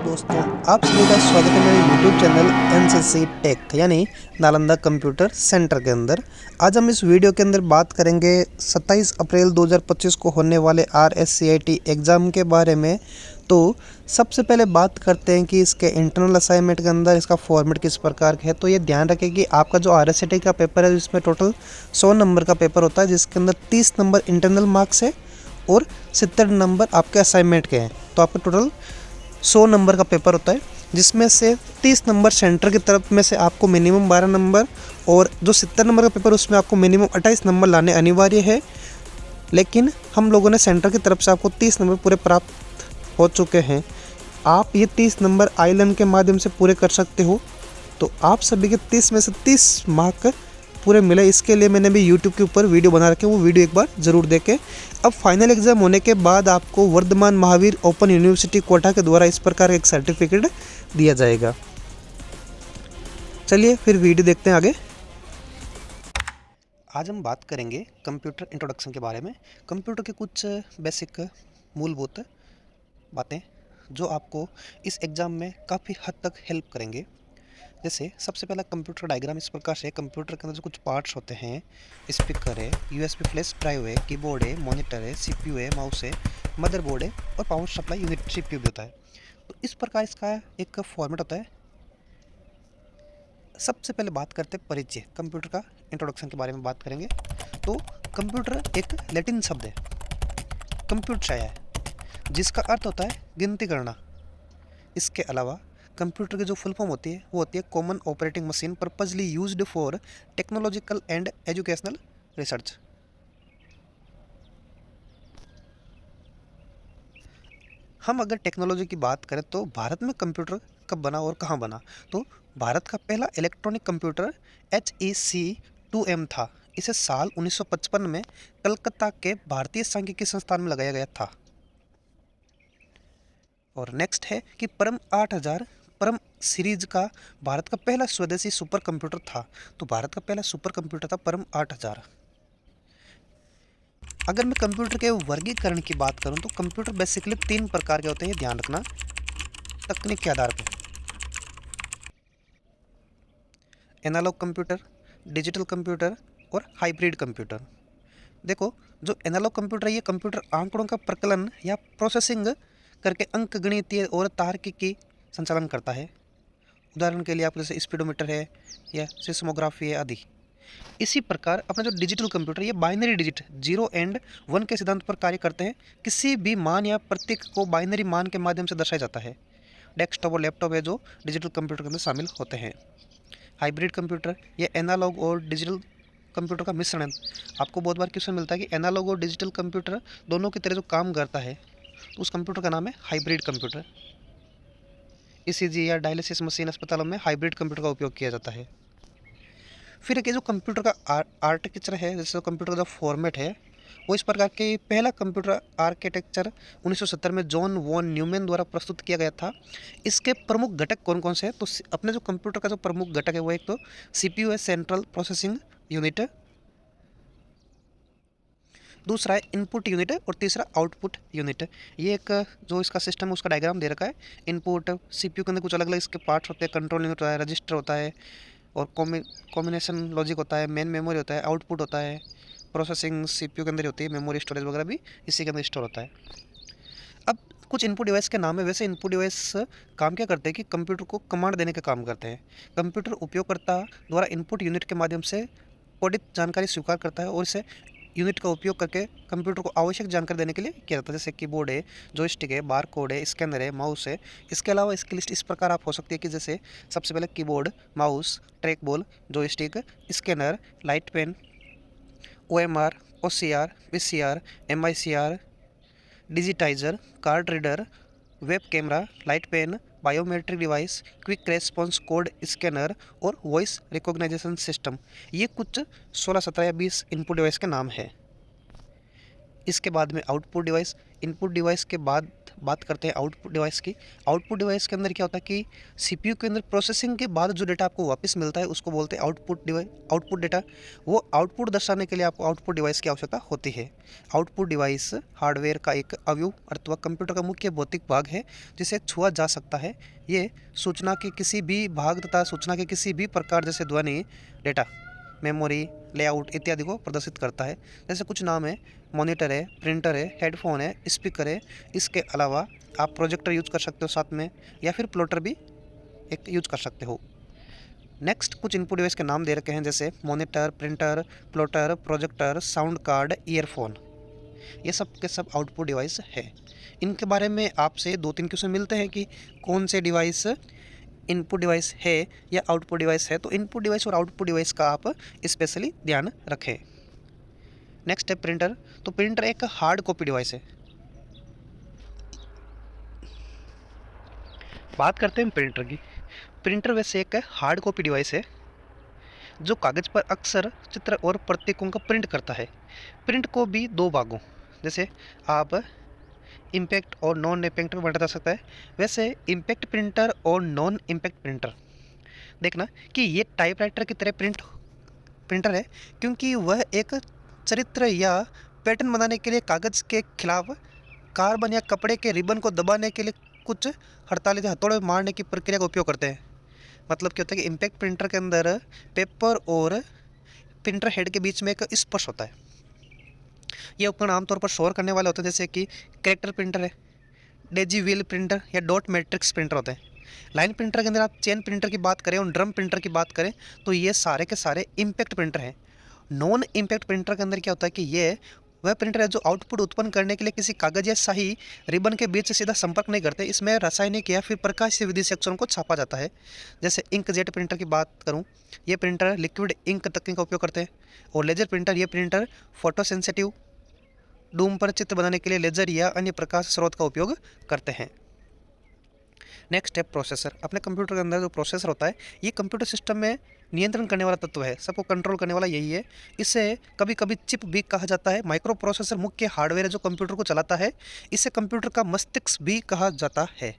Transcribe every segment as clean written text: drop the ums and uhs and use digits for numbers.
दोस्तों, आप सभी का स्वागत है मेरे YouTube चैनल एनसीसी टेक यानी नालंदा कंप्यूटर सेंटर के अंदर। आज हम इस वीडियो के अंदर बात करेंगे 27 अप्रैल 2025 को होने वाले RSCIT एग्ज़ाम के बारे में। तो सबसे पहले बात करते हैं कि इसके इंटरनल असाइनमेंट के अंदर इसका फॉर्मेट किस प्रकार का है। तो ये ध्यान रखें कि आपका जो RSCIT का पेपर है इसमें टोटल 100 नंबर का पेपर होता है, जिसके अंदर 30 नंबर इंटरनल मार्क्स है और 70 नंबर आपके असाइनमेंट के हैं। तो आपका टोटल 100 नंबर का पेपर होता है, जिसमें से 30 नंबर सेंटर की तरफ में से आपको मिनिमम 12 नंबर और जो 70 नंबर का पेपर उसमें आपको मिनिमम 28 नंबर लाने अनिवार्य है। लेकिन हम लोगों ने सेंटर की तरफ से आपको 30 नंबर पूरे प्राप्त हो चुके हैं। आप ये 30 नंबर आइलैंड के माध्यम से पूरे कर सकते हो। तो आप सभी के 30 में से 30 मार्क पूरे मिले, इसके लिए मैंने भी YouTube के ऊपर वीडियो बना रखे, वो वीडियो एक बार ज़रूर देखें। अब फाइनल एग्ज़ाम होने के बाद आपको वर्धमान महावीर ओपन यूनिवर्सिटी कोटा के द्वारा इस प्रकार एक सर्टिफिकेट दिया जाएगा। चलिए फिर वीडियो देखते हैं आगे। आज हम बात करेंगे कंप्यूटर इंट्रोडक्शन के बारे में। कंप्यूटर के कुछ बेसिक मूलभूत बातें जो आपको इस एग्ज़ाम में काफ़ी हद तक हेल्प करेंगे। जैसे सबसे पहला कंप्यूटर डायग्राम इस प्रकार से। कंप्यूटर के अंदर जो कुछ पार्ट्स होते हैं, स्पीकर है, USB फ्लैश ड्राइव है, कीबोर्ड है, मॉनिटर है, CPU है, माउस है, मदरबोर्ड है और पावर सप्लाई यूनिट CPU भी होता है। तो इस प्रकार इसका एक फॉर्मेट होता है। सबसे पहले बात करते हैं परिचय, कंप्यूटर का इंट्रोडक्शन के बारे में बात करेंगे। तो कंप्यूटर एक लैटिन शब्द है, कंप्यूट से आया है, जिसका अर्थ होता है गिनती करना। इसके अलावा कंप्यूटर की जो फुल फॉर्म होती है वो होती है common operating machine purposely used for technological and educational research. हम अगर टेक्नोलॉजी की बात करें तो भारत में कंप्यूटर कब बना और कहाँ बना। तो भारत का पहला इलेक्ट्रॉनिक कंप्यूटर HEC2M था। इसे साल 1955 में कलकत्ता के भारतीय सांख्यिकी संस्थान में लगाया गया था। और नेक्स्ट है कि परम 8000 परम सीरीज का भारत का पहला स्वदेशी सुपर कंप्यूटर था। तो भारत का पहला सुपर कंप्यूटर था परम 8000। अगर मैं कंप्यूटर के वर्गीकरण की बात करूं तो कंप्यूटर बेसिकली 3 प्रकार के होते हैं, ध्यान रखना तकनीक के आधार पर। एनालॉग कंप्यूटर, डिजिटल कंप्यूटर और हाइब्रिड कंप्यूटर। देखो, जो एनालॉग कंप्यूटर है ये कंप्यूटर आंकड़ों का प्रकलन या प्रोसेसिंग करके अंक गणितीय और तार्किकी संचालन करता है। उदाहरण के लिए आप जैसे स्पीडोमीटर है या सिस्मोग्राफी है आदि। इसी प्रकार अपना जो डिजिटल कंप्यूटर ये बाइनरी डिजिट 0 एंड 1 के सिद्धांत पर कार्य करते हैं। किसी भी मान या प्रतीक को बाइनरी मान के माध्यम से दर्शाया जाता है। डेस्कटॉप और लैपटॉप है जो डिजिटल कंप्यूटर के अंदर शामिल होते हैं। हाइब्रिड कंप्यूटर ये एनालॉग और डिजिटल कंप्यूटर का मिश्रण है। आपको बहुत बार क्वेश्चन मिलता है कि एनालॉग और डिजिटल कंप्यूटर दोनों की तरह जो काम करता है, तो उस कंप्यूटर का नाम है हाइब्रिड कंप्यूटर। ECG या डायलिसिस मशीन अस्पतालों में हाइब्रिड कंप्यूटर का उपयोग किया जाता है। फिर एक जो कंप्यूटर का आर्किटेक्चर है, जैसे कंप्यूटर का जो फॉर्मेट है वो इस प्रकार के। पहला कंप्यूटर आर्किटेक्चर 1970 में जॉन वॉन न्यूमैन द्वारा प्रस्तुत किया गया था। इसके प्रमुख घटक कौन कौन से हैं? तो अपने जो कंप्यूटर का जो प्रमुख घटक है वो एक तो CPU है, सेंट्रल प्रोसेसिंग यूनिट, दूसरा है इनपुट यूनिट और तीसरा आउटपुट यूनिट। ये एक जो इसका सिस्टम है उसका डायग्राम दे रखा है। इनपुट CPU के अंदर कुछ अलग अलग इसके पार्ट्स होते हैं, कंट्रोल यूनिट होता है, रजिस्टर होता है और कॉम्बिनेशन लॉजिक होता है, मेन मेमोरी होता है, आउटपुट होता है, प्रोसेसिंग CPU के अंदर होती है, मेमोरी स्टोरेज वगैरह भी इसी के अंदर स्टोर होता है। अब कुछ इनपुट डिवाइस के नाम है। वैसे इनपुट डिवाइस काम क्या करते हैं कि कंप्यूटर को कमांड देने का काम करते हैं। कंप्यूटर उपयोगकर्ता द्वारा इनपुट यूनिट के माध्यम से कोडित जानकारी स्वीकार करता है और इसे यूनिट का उपयोग करके कंप्यूटर को आवश्यक जानकारी देने के लिए किया जाता है। जैसे कीबोर्ड है, जॉयस्टिक है, बार कोड है, स्कैनर है, माउस है। इसके अलावा इसकी लिस्ट इस प्रकार आप हो सकती है कि जैसे सबसे पहले keyboard, mouse, track ball, joystick, scanner, light pen, OMR, OCR, VCR, MICR, digitiser, card reader, web camera, light pen, biometric device, quick response code scanner और वॉइस रिकॉग्नाइजेशन सिस्टम। ये कुछ 16, 17 या 20 इनपुट डिवाइस के नाम है। इसके बाद में आउटपुट डिवाइस। इनपुट डिवाइस के बाद बात करते हैं आउटपुट डिवाइस की। आउटपुट डिवाइस के अंदर क्या होता है कि सीपीयू के अंदर प्रोसेसिंग के बाद जो डेटा आपको वापस मिलता है उसको बोलते हैं आउटपुट डेटा। वो आउटपुट दर्शाने के लिए आपको आउटपुट डिवाइस की आवश्यकता होती है। आउटपुट डिवाइस हार्डवेयर का एक अवयव अथवा कंप्यूटर का मुख्य भौतिक भाग है जिसे छुआ जा सकता है। ये सूचना के किसी भी भाग तथा सूचना के किसी भी प्रकार जैसे ध्वनि, डेटा, मेमोरी, लेआउट इत्यादि को प्रदर्शित करता है। जैसे कुछ नाम है, मॉनिटर है, प्रिंटर है, हेडफोन है, स्पीकर है। इसके अलावा आप प्रोजेक्टर यूज कर सकते हो साथ में, या फिर प्लॉटर भी एक यूज कर सकते हो। नेक्स्ट कुछ इनपुट डिवाइस के नाम दे रखे हैं, जैसे monitor, printer, plotter, projector, sound card, earphone. ये सब के सब आउटपुट डिवाइस है। इनके बारे में आपसे 2-3 क्वेश्चन मिलते हैं कि कौन से डिवाइस इनपुट डिवाइस है या आउटपुट डिवाइस है। तो इनपुट डिवाइस और आउटपुट डिवाइस का आप स्पेशली ध्यान रखें। नेक्स्ट है प्रिंटर। तो प्रिंटर एक हार्ड कॉपी डिवाइस है। बात करते हैं प्रिंटर की। प्रिंटर वैसे एक हार्ड कॉपी डिवाइस है जो कागज़ पर अक्षर, चित्र और प्रतीकों का प्रिंट करता है। प्रिंट को भी 2 भागों जैसे आप इम्पैक्ट और नॉन इम्पैक्ट में बांटा जा सकता है। वैसे इम्पैक्ट प्रिंटर और नॉन इम्पैक्ट प्रिंटर देखना कि ये टाइपराइटर की तरह प्रिंटर है, क्योंकि वह एक चरित्र या पैटर्न बनाने के लिए कागज़ के खिलाफ कार्बन या कपड़े के रिबन को दबाने के लिए कुछ हड़ताली या हथौड़े मारने की प्रक्रिया का उपयोग करते हैं। मतलब क्या होता है कि इम्पैक्ट प्रिंटर के अंदर पेपर और प्रिंटर हेड के बीच में एक स्पर्श होता है। ये उपकरण आमतौर पर शोर करने वाले होते हैं, जैसे कि कैरेक्टर प्रिंटर है, डेजी व्हील प्रिंटर या डॉट मैट्रिक्स प्रिंटर होते हैं। लाइन प्रिंटर के अंदर आप चेन प्रिंटर की बात करें और ड्रम प्रिंटर की बात करें तो ये सारे के सारे इम्पैक्ट प्रिंटर हैं। नॉन इम्पैक्ट प्रिंटर के अंदर क्या होता है कि ये वह प्रिंटर है जो आउटपुट उत्पन्न करने के लिए किसी कागज या शाही रिबन के बीच से सीधा संपर्क नहीं करते। इसमें रासायनिक या फिर प्रकाश विधि से अक्षरों को छापा जाता है। जैसे इंकजेट प्रिंटर की बात करूं, ये प्रिंटर लिक्विड इंक तकनीक का उपयोग करते हैं। और लेजर प्रिंटर, ये प्रिंटर फोटो सेंसिटिव डूम पर चित्र बनाने के लिए लेजर या अन्य प्रकाश स्रोत का उपयोग करते हैं। नेक्स्ट है प्रोसेसर। अपने कंप्यूटर के अंदर जो प्रोसेसर होता है ये कंप्यूटर सिस्टम में नियंत्रण करने वाला तत्व है, सबको कंट्रोल करने वाला यही है। इसे कभी कभी चिप भी कहा जाता है। माइक्रो प्रोसेसर मुख्य हार्डवेयर है जो कंप्यूटर को चलाता है। इसे कंप्यूटर का मस्तिष्क भी कहा जाता है।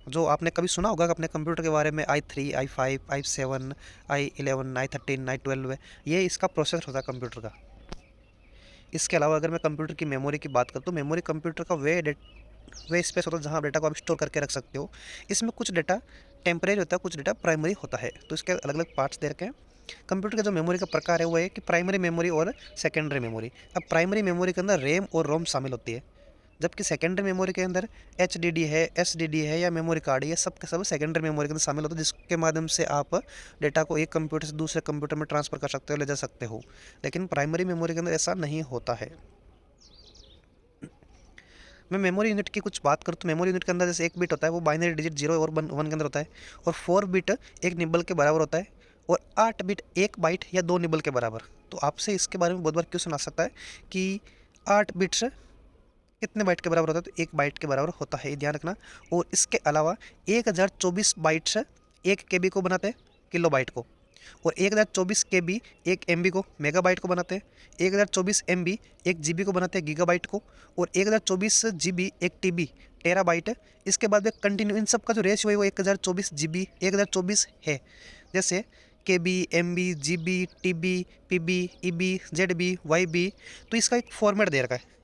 जो आपने कभी सुना होगा अपने कंप्यूटर के बारे में i3, i5, i7, i11, i13, i12 है, ये इसका प्रोसेसर होता है कंप्यूटर का। इसके अलावा अगर मैं कंप्यूटर की मेमोरी की बात करूँ तो मेमोरी कंप्यूटर का वे स्पेस होता है जहाँ आप डेटा को आप स्टोर करके रख सकते हो। इसमें कुछ डेटा टेम्परेरी होता है, कुछ डेटा प्राइमरी होता है। तो इसके अलग अलग पार्ट्स दे रखे हैं। कंप्यूटर का जो मेमोरी का प्रकार है वो है कि प्राइमरी मेमोरी और सेकेंडरी मेमोरी। अब प्राइमरी मेमोरी के अंदर रैम और रोम शामिल होती है, जबकि सेकेंडरी मेमोरी के अंदर HDD है, SSD है या मेमोरी कार्ड, ये सब के सब सेकेंडरी मेमोरी के अंदर शामिल होता है, जिसके माध्यम से आप डेटा को एक कंप्यूटर से दूसरे कंप्यूटर में ट्रांसफ़र कर सकते हो, ले जा सकते हो। लेकिन प्राइमरी मेमोरी के अंदर ऐसा नहीं होता है। मैं मेमोरी यूनिट की कुछ बात करूँ तो मेमोरी यूनिट के अंदर जैसे 1 बिट होता है वो बाइनरी डिजिट 0 और 1 के अंदर होता है, और 4 बिट 1 निबल के बराबर होता है, और 8 बिट 1 बाइट या 2 निबल के बराबर। तो आपसे इसके बारे में बहुत बार क्वेश्चन आ सकता है कि 8 बिट्स कितने बाइट के बराबर होता है, तो 1 बाइट के बराबर होता है, ये ध्यान रखना। और इसके अलावा 1024 बाइट्स 1 KB को बनाते हैं, किलो बाइट को, और 1024 KB 1 MB को, मेगाबाइट को बनाते हैं। 1024 MB 1 GB को बनाते हैं, गीगाबाइट को, और 1024 GB 1 TB टेराबाइट। इसके बाद में कंटिन्यू इन सब का जो रेशियो है वो 1024 GB 1024 है। जैसे KB, MB, GB, TB, PB, EB, ZB, YB, तो इसका एक फॉर्मेट दे रखा है।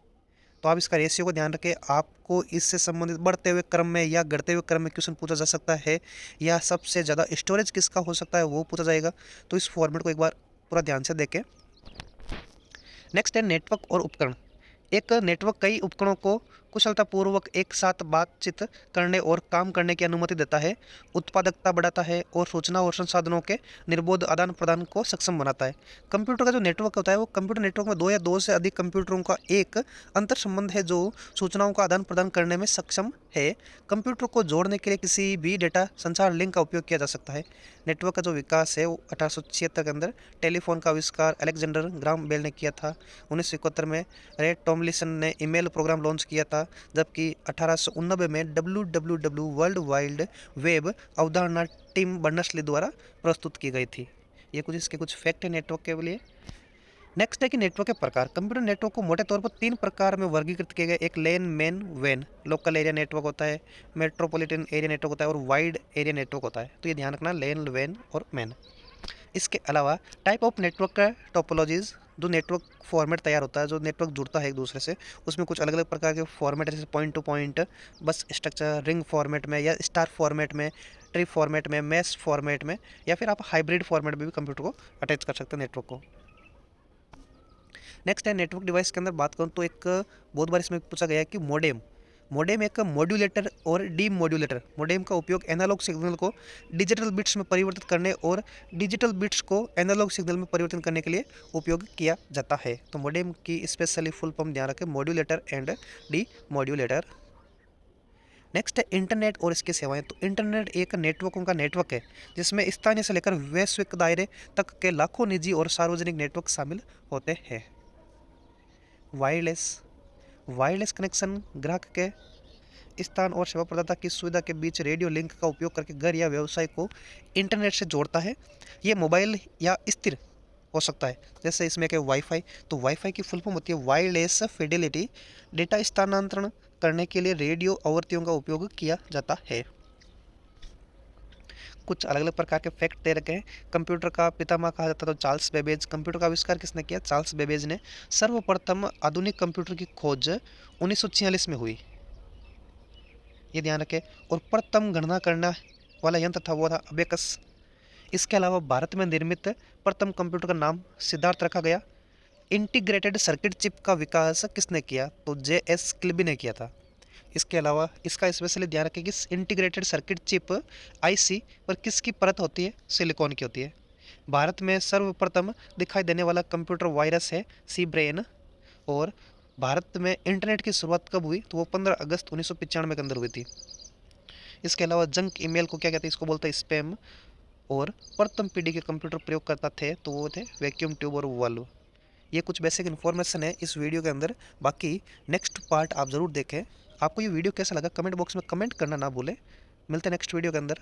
तो आप इसका रेशियो को ध्यान रखें। आपको इससे संबंधित बढ़ते हुए क्रम में या घटते हुए क्रम में क्वेश्चन पूछा जा सकता है, या सबसे ज़्यादा स्टोरेज किसका हो सकता है वो पूछा जाएगा। तो इस फॉर्मेट को एक बार पूरा ध्यान से देखें। नेक्स्ट है नेटवर्क और उपकरण। एक नेटवर्क कई उपकरणों को कुशलतापूर्वक एक साथ बातचीत करने और काम करने की अनुमति देता है, उत्पादकता बढ़ाता है और सूचना और संसाधनों के निर्बाध आदान प्रदान को सक्षम बनाता है। कंप्यूटर का जो नेटवर्क होता है वो कंप्यूटर नेटवर्क में 2 या 2 से अधिक कंप्यूटरों का एक अंतर संबंध है जो सूचनाओं का आदान प्रदान करने में सक्षम है। कंप्यूटर को जोड़ने के लिए किसी भी डेटा संचार लिंक का उपयोग किया जा सकता है। नेटवर्क का जो विकास है वो 1876 के अंदर टेलीफोन का आविष्कार अलेक्जेंडर ग्राहम बेल ने किया था। 1971 में रे टॉमलिसन ने ईमेल प्रोग्राम लॉन्च किया था, जबकि 1889 में WWW वर्ल्ड वाइड वेब अवधारणा टिम बर्नर्स ली द्वारा प्रस्तुत की गई थी। ये कुछ इसके कुछ फैक्ट है नेटवर्क के लिए। नेक्स्ट है कि नेटवर्क के प्रकार। कंप्यूटर नेटवर्क को मोटे तौर पर 3 प्रकार में वर्गीकृत किए गए। एक लेन, मेन, वेन। लोकल एरिया नेटवर्क होता है, मेट्रोपॉलिटन एरिया नेटवर्क होता है और वाइड एरिया नेटवर्क होता है। तो ये ध्यान रखना, लेन, वेन और मेन। इसके अलावा टाइप ऑफ नेटवर्क का टोपोलॉजीज, जो नेटवर्क फॉर्मेट तैयार होता है, जो नेटवर्क जुड़ता है एक दूसरे से, उसमें कुछ अलग अलग प्रकार के फॉर्मेट है, जैसे पॉइंट टू पॉइंट, बस स्ट्रक्चर, रिंग फॉर्मेट में या स्टार फॉर्मेट में, ट्री फॉर्मेट में, मैश फॉर्मेट में, या फिर आप हाइब्रिड फॉर्मेट में भी कंप्यूटर को अटैच कर सकते हैं नेटवर्क को। नेक्स्ट है नेटवर्क डिवाइस के अंदर बात करूँ तो एक बहुत बार इसमें पूछा गया है कि मोडेम। मोडेम एक मॉड्यूलेटर और डी मॉड्यूलेटर। मोडेम का उपयोग एनालॉग सिग्नल को डिजिटल बिट्स में परिवर्तित करने और डिजिटल बिट्स को एनालॉग सिग्नल में परिवर्तन करने के लिए उपयोग किया जाता है। तो मोडेम की स्पेशली फुल फॉर्म ध्यान रखें, modulator and D modulator. Next है इंटरनेट और इसकी सेवाएं। तो इंटरनेट एक नेटवर्कों का नेटवर्क है जिसमें स्थानीय से लेकर वैश्विक दायरे तक के लाखों निजी और सार्वजनिक नेटवर्क शामिल होते हैं। वायरलेस। वायरलेस कनेक्शन ग्राहक के स्थान और सेवा प्रदाता की सुविधा के बीच रेडियो लिंक का उपयोग करके घर या व्यवसाय को इंटरनेट से जोड़ता है। ये मोबाइल या स्थिर हो सकता है, जैसे इसमें क्या वाईफाई। तो वाईफाई की फुल फॉर्म होती है वायरलेस फिडेलिटी। डेटा स्थानांतरण करने के लिए रेडियो आवृत्तियों का उपयोग किया जाता है। कुछ अलग अलग प्रकार के फैक्ट दे रखे हैं। कंप्यूटर का पितामह कहा जाता है तो चार्ल्स बेबेज। कंप्यूटर का आविष्कार किसने किया? चार्ल्स बेबेज ने। सर्वप्रथम आधुनिक कंप्यूटर की खोज 1946 में हुई, ये ध्यान रखें। और प्रथम गणना करना वाला यंत्र था वो था अबेकस। इसके अलावा भारत में निर्मित प्रथम कंप्यूटर का नाम सिद्धार्थ रखा गया। इंटीग्रेटेड सर्किट चिप का विकास किसने किया? तो JS क्लिबी ने किया था। इसके अलावा इसका स्पेशली ध्यान रखें कि इंटीग्रेटेड सर्किट चिप IC पर किसकी परत होती है? सिलिकॉन की होती है। भारत में सर्वप्रथम दिखाई देने वाला कंप्यूटर वायरस है सी ब्रेन। और भारत में इंटरनेट की शुरुआत कब हुई? तो वो 15 अगस्त 1995 के अंदर हुई थी। इसके अलावा जंक ईमेल को क्या कहते हैं? इसको बोलते हैं स्पैम। और प्रथम पीढ़ी के कंप्यूटर प्रयोग करता थे तो वो थे वैक्यूम ट्यूब और वाल्व। ये कुछ बेसिक इन्फॉर्मेशन है इस वीडियो के अंदर। बाकी नेक्स्ट पार्ट आप ज़रूर देखें। आपको ये वीडियो कैसा लगा कमेंट बॉक्स में कमेंट करना ना भूलें। मिलते हैं नेक्स्ट वीडियो के अंदर।